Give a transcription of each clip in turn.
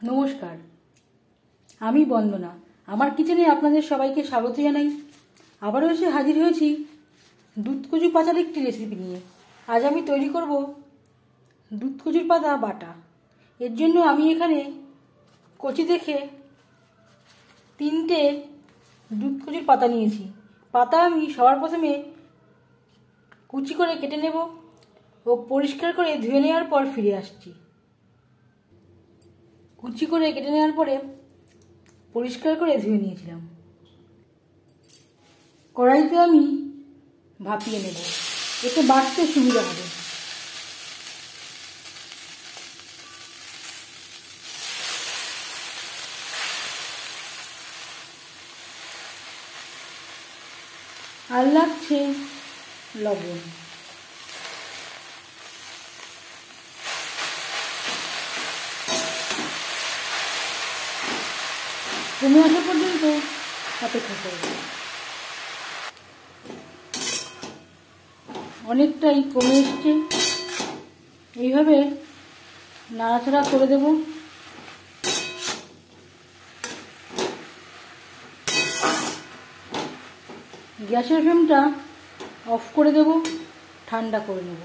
নমস্কার, আমি বন্দনা। আমার কিচেনে আপনাদের সবাইকে স্বাগত জানাই। আবারও এসে হাজির হয়েছি দুধ কচু পাতার একটি রেসিপি নিয়ে। আজ আমি তৈরি করব দুধ কচুর পাতা বাটা। এর জন্য আমি এখানে কচি দেখে 3টে দুধ কচুর পাতা নিয়েছি। পাতা আমি সবার প্রথমে কুচি করে কেটে নেব ও পরিষ্কার করে ধুয়ে নেওয়ার পর ফিরে আসছি। কুচি করে কেটে নেওয়ার পরে পরিষ্কার করে ধুয়ে নিয়েছিলাম। কড়াইতে আমি ভাপিয়ে নেব, এতে বাটতে সুবিধা হবে। আর লাগছে লবণ। কমে আসা পর্যন্ত অপেক্ষা করব। অনেকটাই কমে এসছে। এইভাবে নাড়াচাড়া করে দেব। গ্যাসের ফ্লেমটা অফ করে দেব, ঠান্ডা করে নেব।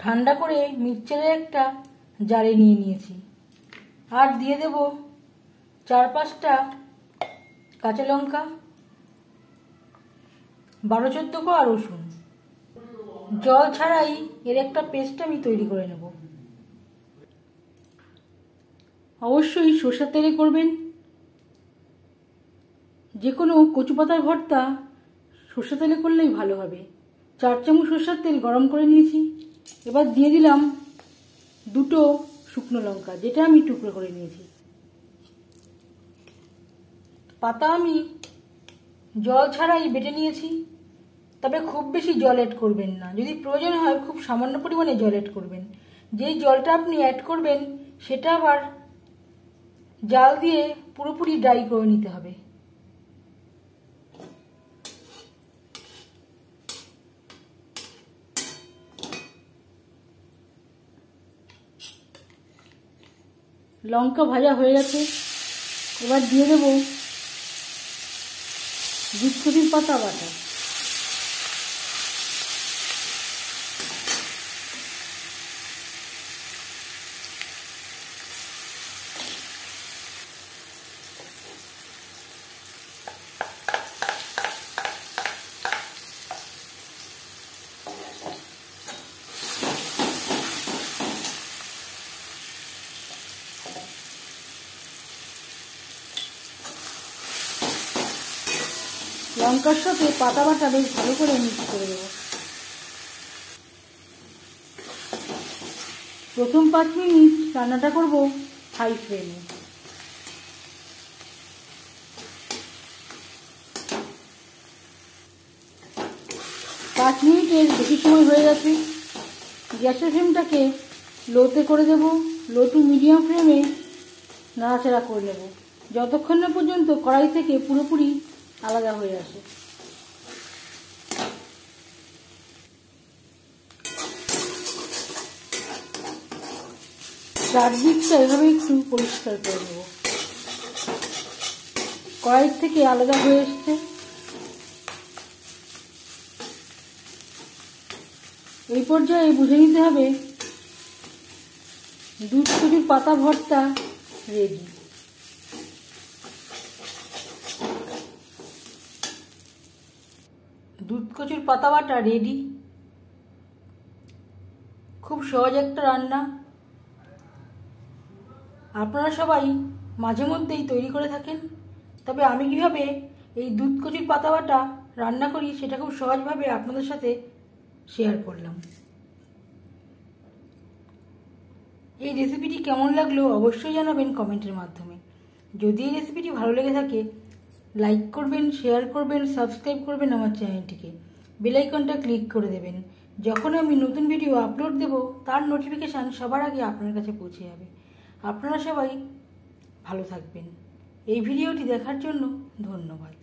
ঠান্ডা করে মিক্সচারের একটা জারে নিয়ে নিয়েছি। আর দিয়ে দেব 4-5টা কাঁচা লঙ্কা, 12-14 কোয়া রসুন। জল ছাড়াই এর একটা পেস্ট আমি তৈরি করে নেব। অবশ্যই সরষের তেলে করবেন। যে কোনো কচু পাতার ভর্তা সরষের তেলে করলেই ভালো হবে। 4 চামচ সরষের তেল গরম করে নিয়েছি। এবার দিয়ে দিলাম 2টো শুকনো লঙ্কা, যেটা আমি টুকরো করে নিয়েছি। পাতা আমি জল ছাড়াই বেটে নিয়েছি, তবে খুব বেশি জল অ্যাড করবেন না। যদি প্রয়োজন হয় খুব সামান্য পরিমাণে জল অ্যাড করবেন। যেই জলটা আপনি অ্যাড করবেন সেটা আবার জাল দিয়ে পুরোপুরি ড্রাই করে নিতে হবে। লঙ্কা ভাজা হয়ে গেছে। এবার দিয়ে দেব দুধ কচুর পাতা বাটা। লঙ্কার সাথে পাতা বাটা বেশ ভালো করে মিক্স করে দেব। প্রথম 5 মিনিট রান্নাটা করব হাই ফ্লেমে। পাঁচ মিনিটের বেশি সময় হয়ে গেছে। গ্যাসের ফ্লেমটাকে লোতে করে দেব। লো টু মিডিয়াম ফ্লেমে নাড়াচাড়া করে নেব যতক্ষণ না পর্যন্ত কড়াই থেকে পুরোপুরি আলাদা হয়ে আসে। চারদিকটা এভাবে একটু পরিষ্কার করে নেব। কড়াই থেকে আলাদা হয়ে এসছে। এই পর্যায়ে বুঝে নিতে হবে দুধ কচুর পাতা ভর্তা রেডি। দুধ কচুর পাতা বাটা রেডি। খুব সহজ একটা রান্না। আপনারা সবাই মাঝে মধ্যেই তৈরি করে থাকেন, তবে আমি কিভাবে এই দুধ কচুর পাতা বাটা রান্না করি সেটা খুব সহজভাবে আপনাদের সাথে শেয়ার করলাম। এই রেসিপিটি কেমন লাগলো অবশ্যই জানাবেন কমেন্টের মাধ্যমে। যদি এই রেসিপিটি ভালো লেগে থাকে লাইক করবেন, শেয়ার করবেন, সাবস্ক্রাইব করবেন আমার চ্যানেলটিকে। বেল আইকনটা ক্লিক করে দেবেন। যখন আমি নতুন ভিডিও আপলোড দেব তার নোটিফিকেশান সবার আগে আপনার কাছে পৌঁছে যাবে। আপনারা সবাই ভালো থাকবেন। এই ভিডিওটি দেখার জন্য ধন্যবাদ।